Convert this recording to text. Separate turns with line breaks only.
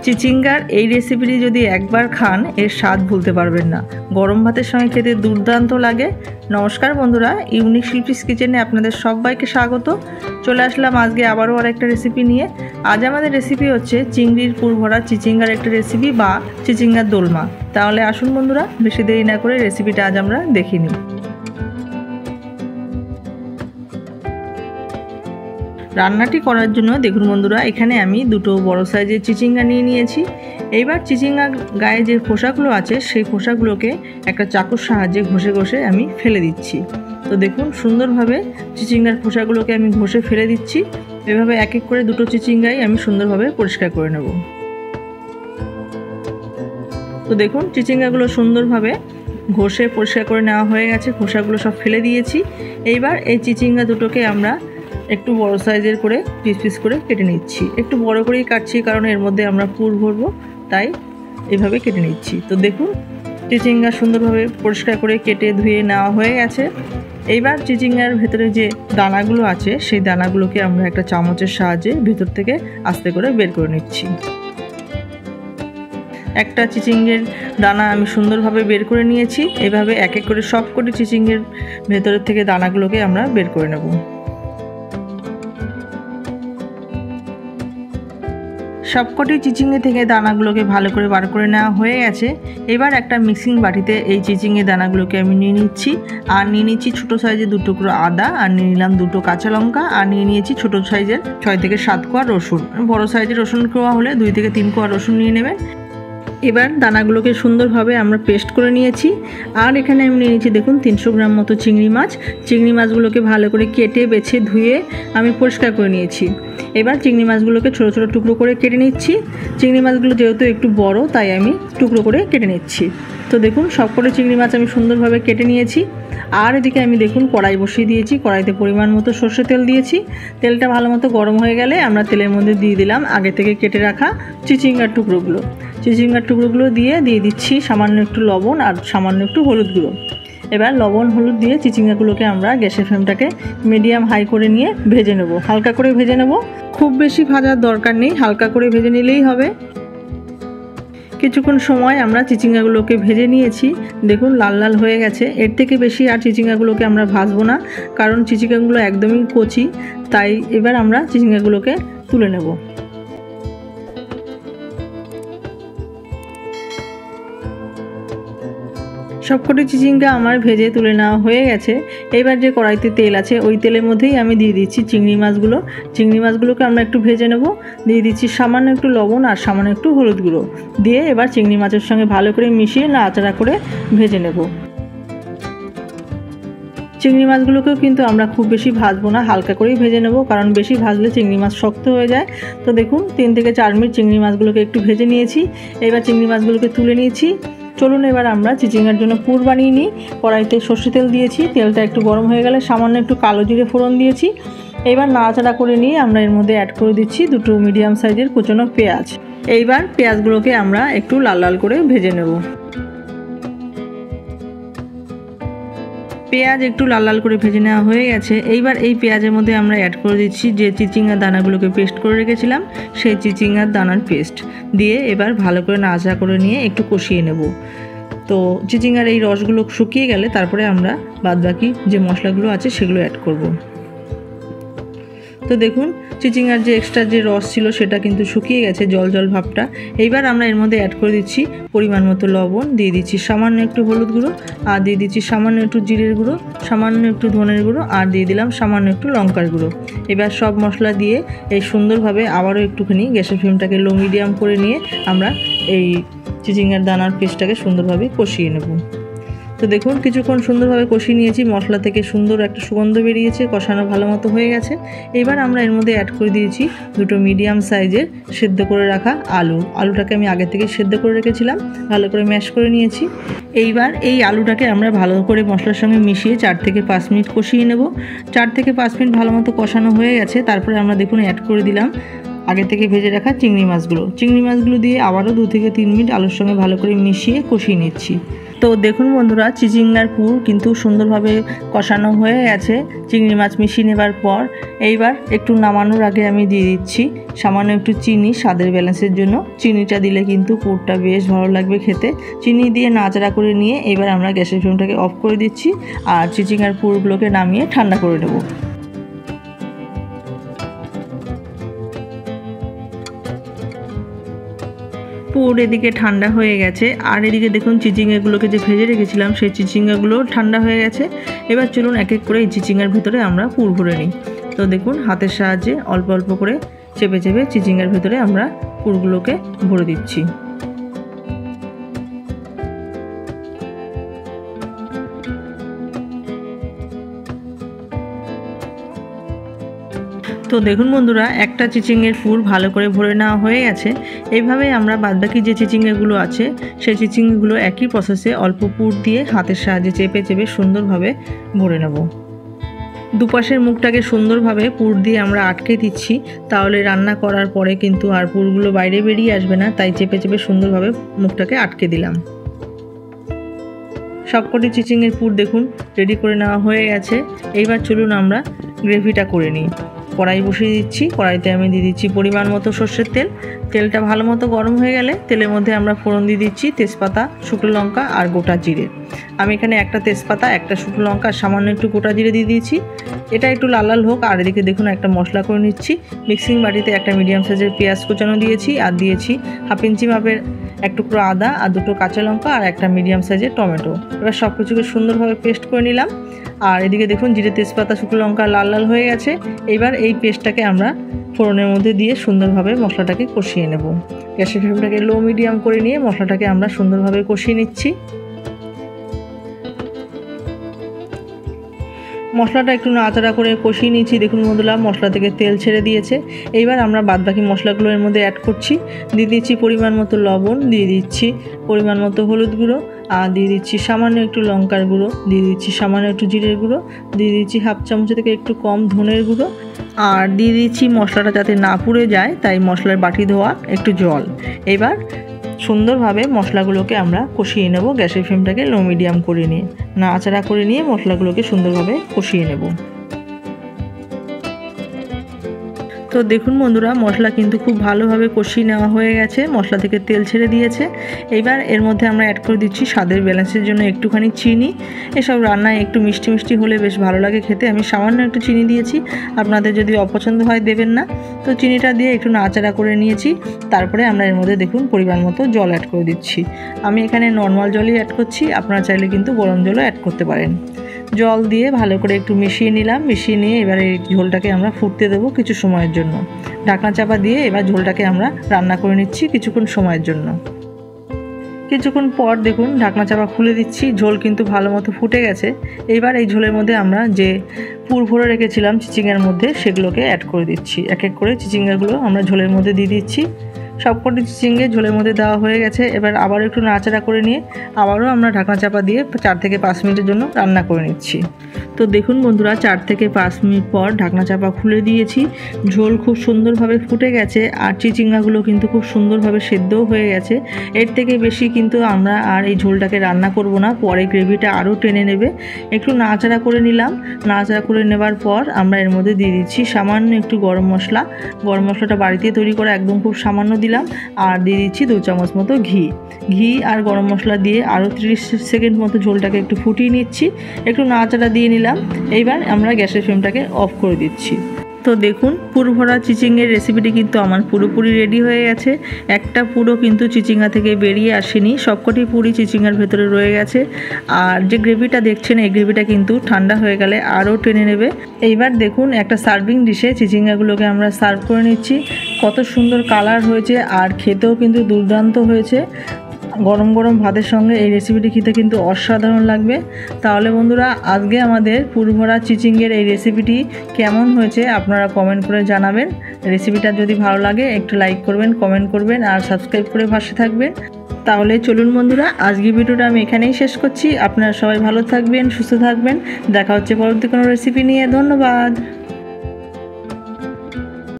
চিচিঙ্গার এই রেসিপিটি যদি একবার খান এর স্বাদ ভুলতে পারবেন না। গরম ভাতের সঙ্গে খেতে দুর্দান্ত লাগে। নমস্কার বন্ধুরা, ইউনিক শিল্পীস কিচেনে আপনাদের সবাইকে স্বাগত। চলে আসলাম আজকে আবারও আরেকটা রেসিপি নিয়ে। আজ আমাদের রেসিপি হচ্ছে চিংড়ির পুর ভরা চিচিঙ্গার একটা রেসিপি বা চিচিঙ্গার দোলমা। তাহলে আসুন বন্ধুরা, বেশি দেরি না করে রেসিপিটা আজ আমরা দেখে নিই। রান্নাটি করার জন্য দেখুন বন্ধুরা, এখানে আমি দুটো বড় সাইজের চিচিঙ্গা নিয়ে নিয়েছি। এইবার চিচিঙ্গা গায়ে যে খোসাগুলো আছে সেই খোসাগুলোকে একটা চাকুর সাহায্যে ঘষে ঘষে আমি ফেলে দিচ্ছি। তো দেখুন সুন্দরভাবে চিচিঙ্গার খোসাগুলোকে আমি ঘষে ফেলে দিচ্ছি। এভাবে এক এক করে দুটো চিচিঙ্গাই আমি সুন্দরভাবে পরিষ্কার করে নেব। তো দেখুন চিচিঙ্গাগুলো সুন্দরভাবে ঘষে পরিষ্কার করে নেওয়া হয়ে গেছে, খোসাগুলো সব ফেলে দিয়েছি। এইবার এই চিচিঙ্গা দুটোকে আমরা একটু বড় সাইজের করে পিস পিস করে কেটে নিচ্ছি। একটু বড় করেই কাটছি কারণ এর মধ্যে আমরা পুর ভরবো, তাই এভাবে কেটে নিচ্ছি। তো দেখুন চিচিঙ্গা সুন্দরভাবে পরিষ্কার করে কেটে ধুয়ে নেওয়া হয়ে গেছে। এইবার চিচিঙ্গার ভেতরে যে দানাগুলো আছে সেই দানাগুলোকে আমরা একটা চামচের সাহায্যে ভেতর থেকে আস্তে করে বের করে নিচ্ছি। একটা চিচিঙ্গের দানা আমি সুন্দরভাবে বের করে নিয়েছি। এভাবে এক এক করে সবকটি চিচিঙ্গের ভেতরের থেকে দানাগুলোকে আমরা বের করে নেব। সবকটি চিচিঙ্গে থেকে দানাগুলোকে ভালো করে বার করে নেওয়া হয়ে গেছে। এবার একটা মিক্সিং বাটিতে এই চিচিঙ্গে দানাগুলোকে আমি নিয়ে নিচ্ছি। আর নিয়ে নিচ্ছি ছোটো সাইজের 2 টুকরো আদা, আর নিয়ে নিলাম 2টো কাঁচা লঙ্কা, আর নিয়ে নিয়েছি ছোটো সাইজের 6 থেকে 7 কোয়া রসুন। বড়ো সাইজের রসুন কোয়া হলে 2 থেকে 3 কোয়া রসুন নিয়ে নেবেন। এবার দানাগুলোকে সুন্দরভাবে আমরা পেস্ট করে নিয়েছি। আর এখানে আমি নিয়ে নিয়েছি দেখুন 300 গ্রাম মতো চিংড়ি মাছ। চিংড়ি মাছগুলোকে ভালো করে কেটে বেছে ধুয়ে আমি পরিষ্কার করে নিয়েছি। এবার চিংড়ি মাছগুলোকে ছোটো ছোটো টুকরো করে কেটে নিচ্ছি। চিংড়ি মাছগুলো যেহেতু একটু বড় তাই আমি টুকরো করে কেটে নিচ্ছি। তো দেখুন সবকটা চিংড়ি মাছ আমি সুন্দরভাবে কেটে নিয়েছি। আর এদিকে আমি দেখুন কড়াই বসিয়ে দিয়েছি। কড়াইতে পরিমাণ মতো সর্ষে তেল দিয়েছি। তেলটা ভালো মতো গরম হয়ে গেলে আমরা তেলের মধ্যে দিয়ে দিলাম আগে থেকে কেটে রাখা চিচিঙ্গার টুকরোগুলো। চিচিঙ্গার টুকরোগুলো দিয়ে দিচ্ছি সামান্য একটু লবণ আর সামান্য একটু হলুদ গুঁড়ো। এবার লবণ হলুদ দিয়ে চিচিঙ্গাগুলোকে আমরা গ্যাসের ফ্লেমটাকে মিডিয়াম হাই করে নিয়ে ভেজে নেব। হালকা করে ভেজে নেব, খুব বেশি ভাজার দরকার নেই, হালকা করে ভেজে নিলেই হবে। কিছুক্ষণ সময় আমরা চিচিঙ্গাগুলোকে ভেজে নিয়েছি। দেখুন লাল লাল হয়ে গেছে। এর থেকে বেশি আর চিচিঙ্গাগুলোকে আমরা ভাজবো না, কারণ চিচিঙ্গাগুলো একদমই কচি। তাই এবার আমরা চিচিঙ্গাগুলোকে তুলে নেব। সবকটি চিচিঙ্গা আমার ভেজে তুলে নেওয়া হয়ে গেছে। এবার যে কড়াইতে তেল আছে ওই তেলের মধ্যেই আমি দিয়ে দিচ্ছি চিংড়ি মাছগুলো। চিংড়ি মাছগুলোকে আমরা একটু ভেজে নেব। দিয়ে দিচ্ছি সামান্য একটু লবণ আর সামান্য একটু হলুদ গুঁড়ো দিয়ে এবার চিংড়ি মাছের সঙ্গে ভালো করে মিশিয়ে নাড়াচাড়া করে ভেজে নেব। চিংড়ি মাছগুলোকেও কিন্তু আমরা খুব বেশি ভাজবো না, হালকা করেই ভেজে নেব, কারণ বেশি ভাজলে চিংড়ি মাছ শক্ত হয়ে যায়। তো দেখুন 3 থেকে 4 মিনিট চিংড়ি মাছগুলোকে একটু ভেজে নিয়েছি। এবার চিংড়ি মাছগুলোকে তুলে নিয়েছি। চলুন এবার আমরা চিচিঙ্গার জন্য পুর বানিয়ে নিই। কড়াইতে সর্ষে তেল দিয়েছি। তেলটা একটু গরম হয়ে গেলে সামান্য একটু কালো জিরে ফোড়ন দিয়েছি। এবার নাড়াচাড়া করে নিয়ে আমরা এর মধ্যে অ্যাড করে দিচ্ছি 2টো মিডিয়াম সাইজের কুচনো পেঁয়াজ। এইবার পেঁয়াজগুলোকে আমরা একটু লাল লাল করে ভেজে নেব। পেঁয়াজ একটু লাল লাল করে ভেজে নেওয়া হয়ে গেছে। এইবার এই পেঁয়াজের মধ্যে আমরা অ্যাড করে দিচ্ছি যে চিচিঙ্গার দানাগুলোকে পেস্ট করে রেখেছিলাম সেই চিচিঙ্গার দানার পেস্ট দিয়ে এবার ভালো করে নাড়াচাড়া করে নিয়ে একটু কষিয়ে নেব। তো চিচিঙ্গার এই রসগুলো শুকিয়ে গেলে তারপরে আমরা বাদবাকি যে মশলাগুলো আছে সেগুলো অ্যাড করব। তো দেখুন চিচিঙ্গার যে এক্সট্রা যে রস ছিল সেটা কিন্তু শুকিয়ে গেছে, জল জল ভাবটা। এইবার আমরা এর মধ্যে অ্যাড করে দিচ্ছি পরিমাণ মতো লবণ, দিয়ে দিচ্ছি সামান্য একটু হলুদ গুঁড়ো, আর দিয়ে দিচ্ছি সামান্য একটু জিরের গুঁড়ো, সামান্য একটু ধনের গুঁড়ো, আর দিয়ে দিলাম সামান্য একটু লঙ্কার গুঁড়ো। এবার সব মশলা দিয়ে এই সুন্দরভাবে আবারও একটুখানি গ্যাসের ফ্লেমটাকে লো মিডিয়াম করে নিয়ে আমরা এই চিচিঙ্গার দানার পেস্টটাকে সুন্দরভাবে কষিয়ে নেব। তো দেখুন কিছুক্ষণ সুন্দরভাবে কষিয়ে নিয়েছি। মশলা থেকে সুন্দর একটা সুগন্ধ বেরিয়েছে, কষানো ভালো মতো হয়ে গেছে। এবার আমরা এর মধ্যে অ্যাড করে দিয়েছি 2টো মিডিয়াম সাইজের সেদ্ধ করে রাখা আলুটাকে আমি আগে থেকে সেদ্ধ করে রেখেছিলাম, ভালো করে ম্যাশ করে নিয়েছি। এইবার এই আলুটাকে আমরা ভালো করে মশলার সঙ্গে মিশিয়ে 4 থেকে 5 মিনিট কষিয়ে নেব। 4 থেকে 5 মিনিট ভালো মতো কষানো হয়ে গেছে। তারপরে আমরা দেখুন অ্যাড করে দিলাম আগে থেকে ভেজে রাখা চিংড়ি মাছগুলো দিয়ে আবারও 2 থেকে 3 মিনিট আলুর সঙ্গে ভালো করে মিশিয়ে কষিয়ে নিচ্ছি। তো দেখুন বন্ধুরা, চিচিঙ্গার পুর কিন্তু সুন্দরভাবে কষানো হয়ে গেছে চিংড়ি মাছ মিশিয়ে নেবার পর। এইবার একটু নামানোর আগে আমি দিয়ে দিচ্ছি সামান্য একটু চিনি, স্বাদের ব্যালেন্সের জন্য। চিনিটা দিলে কিন্তু পুরটা বেশ ভালো লাগবে খেতে। চিনি দিয়ে নাড়াচাড়া করে নিয়ে এবার আমরা গ্যাসের ফ্লেমটাকে অফ করে দিচ্ছি আর চিচিঙ্গার পুরগুলোকে নামিয়ে ঠান্ডা করে নেব। পুর এদিকে ঠান্ডা হয়ে গেছে আর এদিকে দেখুন চিচিঙ্গাগুলোকে যে ভেজে রেখেছিলাম সেই চিচিঙ্গাগুলো ঠান্ডা হয়ে গেছে। এবার চলুন এক এক করে এই চিচিঙ্গার ভেতরে আমরা পুর ভরে নিই। তো দেখুন হাতের সাহায্যে অল্প অল্প করে চেপে চেপে চিচিঙ্গার ভেতরে আমরা পুরগুলোকে ভরে দিচ্ছি। তো দেখুন বন্ধুরা, একটা চিচিঙ্গের পুর ভালো করে ভরে নেওয়া হয়ে গেছে। এইভাবেই আমরা বাদবাকি যে চিচিঙ্গাগুলো আছে সেই চিচিঙ্গাগুলো একই প্রসেসে অল্প পুর দিয়ে হাতের সাহায্যে চেপে চেপে সুন্দরভাবে ভরে নেব। দুপাশের মুখটাকে সুন্দরভাবে পুর দিয়ে আমরা আটকে দিচ্ছি, তাহলে রান্না করার পরে কিন্তু আর পুরগুলো বাইরে বেরিয়ে আসবে না, তাই চেপে চেপে সুন্দরভাবে মুখটাকে আটকে দিলাম। সবকটি চিচিঙ্গের পুর দেখুন রেডি করে নেওয়া হয়ে গেছে। এইবার চলুন আমরা গ্রেভিটা করে নিই। কড়াই বসিয়ে দিচ্ছি, কড়াইতে আমি দিয়ে দিচ্ছি পরিমাণ মতো সর্ষের তেল। তেলটা ভালো মতো গরম হয়ে গেলে তেলের মধ্যে আমরা ফোড়ন দিয়ে দিচ্ছি তেজপাতা, শুকনো লঙ্কা আর গোটা জিরে। আমি এখানে একটা তেজপাতা, একটা শুকনো লঙ্কা আর সামান্য একটু গোটা জিরে দিয়ে দিয়েছি। এটা একটু লাল লাল হোক। আর এদিকে দেখুন একটা মশলা করে নিচ্ছি। মিক্সিং বাটিতে একটা মিডিয়াম সাইজের পেঁয়াজ কুচানো দিয়েছি আর দিয়েছি 1/2 ইঞ্চি মাপের এক টুকরো আদা আর 2টো কাঁচা লঙ্কা আর একটা মিডিয়াম সাইজের টমেটো। এবার সব কিছুকে সুন্দরভাবে পেস্ট করে নিলাম। আর এদিকে দেখুন জিরে, তেজপাতা, শুকনো লঙ্কা লাল লাল হয়ে গেছে। এবার এই পেস্টটাকে আমরা ফোড়নের মধ্যে দিয়ে সুন্দরভাবে মশলাটাকে কষিয়ে নেব। গ্যাসের ফ্লেমটাকে লো মিডিয়াম করে নিয়ে মশলাটাকে আমরা সুন্দরভাবে কষিয়ে নিচ্ছি। মশলাটা একটু নাড়াচাড়া করে কষিয়ে নিচ্ছি। দেখুন বন্ধুরা, মশলা থেকে তেল ছেড়ে দিয়েছে। এইবার আমরা বাদবাকি মশলাগুলো এর মধ্যে অ্যাড করছি। দিয়ে দিচ্ছি পরিমাণ মতো লবণ, দিয়ে দিচ্ছি পরিমাণ মতো হলুদ গুঁড়ো, আর দিয়ে দিচ্ছি সামান্য একটু লঙ্কার গুঁড়ো, দিয়ে দিচ্ছি সামান্য একটু জিরের গুঁড়ো, দিয়ে দিচ্ছি 1/2 চামচ থেকে একটু কম ধনের গুঁড়ো, আর দিয়ে দিচ্ছি মশলাটা যাতে না পুড়ে যায় তাই মশলার বাটি ধোয়া একটু জল। এবার সুন্দরভাবে মশলাগুলোকে আমরা কষিয়ে নেব। গ্যাসের ফ্লেমটাকে লো মিডিয়াম করে নিয়ে নাড়াচাড়া করে নিয়ে মশলাগুলোকে সুন্দরভাবে কষিয়ে নেব। তো দেখুন বন্ধুরা, মশলা কিন্তু খুব ভালোভাবে কষিয়ে নেওয়া হয়ে গেছে, মশলা থেকে তেল ছেড়ে দিয়েছে। এইবার এর মধ্যে আমরা অ্যাড করে দিচ্ছি স্বাদের ব্যালেন্সের জন্য একটুখানি চিনি। এসব রান্নায় একটু মিষ্টি মিষ্টি হলে বেশ ভালো লাগে খেতে। আমি সামান্য একটু চিনি দিয়েছি, আপনাদের যদি অপছন্দ হয় দেবেন না। তো চিনিটা দিয়ে একটু নাড়াচাড়া করে নিয়েছি। তারপরে আমরা এর মধ্যে দেখুন পরিমাণ মতো জল অ্যাড করে দিচ্ছি। আমি এখানে নর্মাল জলই অ্যাড করছি, আপনারা চাইলে কিন্তু গরম জলও অ্যাড করতে পারেন। জল দিয়ে ভালো করে একটু মিশিয়ে নিলাম। মিশিয়ে নিয়ে এবার এই ঝোলটাকে আমরা ফুটতে দেবো কিছু সময়ের জন্য। ঢাকনা চাপা দিয়ে এবার ঝোলটাকে আমরা রান্না করে নিচ্ছি কিছুক্ষণ সময়ের জন্য। কিছুক্ষণ পর দেখুন ঢাকনা চাপা খুলে দিচ্ছি। ঝোল কিন্তু ভালো মতো ফুটে গেছে। এইবার এই ঝোলের মধ্যে আমরা যে পুর ভরে রেখেছিলাম চিচিঙ্গার মধ্যে সেগুলোকে অ্যাড করে দিচ্ছি। এক এক করে চিচিঙ্গাগুলো আমরা ঝোলের মধ্যে দিয়ে দিচ্ছি। সবকটি চিচিঙ্গে ঝোলের মধ্যে দেওয়া হয়ে গেছে। এবার আবারও একটু নাড়াচাড়া করে নিয়ে আবারও আমরা ঢাকনা চাপা দিয়ে 4 থেকে 5 মিনিটের জন্য রান্না করে নিচ্ছি। তো দেখুন বন্ধুরা, 4 থেকে 5 মিনিট পর ঢাকনা চাপা খুলে দিয়েছি। ঝোল খুব সুন্দরভাবে ফুটে গেছে আর চিচিঙ্গাগুলো কিন্তু খুব সুন্দরভাবে সেদ্ধও হয়ে গেছে। এর থেকে বেশি কিন্তু আমরা আর এই ঝোলটাকে রান্না করব না, পরে গ্রেভিটা আরও টেনে নেবে। একটু নাড়াচাড়া করে নিলাম। নাড়াচাড়া করে নেবার পর আমরা এর মধ্যে দিয়ে দিচ্ছি সামান্য একটু গরম মশলা। গরম মশলাটা বাড়িতে তৈরি করা, একদম খুব সামান্য দিলাম। আর দিয়ে দিচ্ছি 2 চামচ মতো ঘি আর গরম মশলা দিয়ে আরও 30 সেকেন্ড মতো ঝোলটাকে একটু ফুটিয়ে নিচ্ছি। একটু নাড়াচাড়া দিয়ে নিলাম। এইবার আমরা গ্যাসের ফ্লেমটাকে অফ করে দিচ্ছি। তো দেখুন পুর ভরা চিচিঙ্গের রেসিপিটি কিন্তু আমার পুরোপুরি রেডি হয়ে গেছে। একটা পুরো কিন্তু চিচিঙ্গা থেকে বেরিয়ে আসেনি, সবকটি পুরি চিচিঙ্গার ভেতরে রয়ে গেছে। আর যে গ্রেভিটা দেখছেন এই গ্রেভিটা কিন্তু ঠান্ডা হয়ে গেলে আরও টেনে নেবে। এইবার দেখুন একটা সার্ভিং ডিশে চিচিঙ্গাগুলোকে আমরা সার্ভ করে নিচ্ছি। কত সুন্দর কালার হয়েছে আর খেতেও কিন্তু দুর্দান্ত হয়েছে। গরম গরম ভাতের সঙ্গে এই রেসিপিটি খেতে কিন্তু অসাধারণ লাগবে। তাহলে বন্ধুরা, আজকে আমাদের পুরভরা চিচিঙ্গের এই রেসিপিটি কেমন হয়েছে আপনারা কমেন্ট করে জানাবেন। রেসিপিটা যদি ভালো লাগে একটু লাইক করবেন, কমেন্ট করবেন আর সাবস্ক্রাইব করে পাশে থাকবেন। তাহলে চলুন বন্ধুরা, আজকের ভিডিওটা আমি এখানেই শেষ করছি। আপনারা সবাই ভালো থাকবেন, সুস্থ থাকবেন। দেখা হচ্ছে পরবর্তী কোনো রেসিপি নিয়ে। ধন্যবাদ।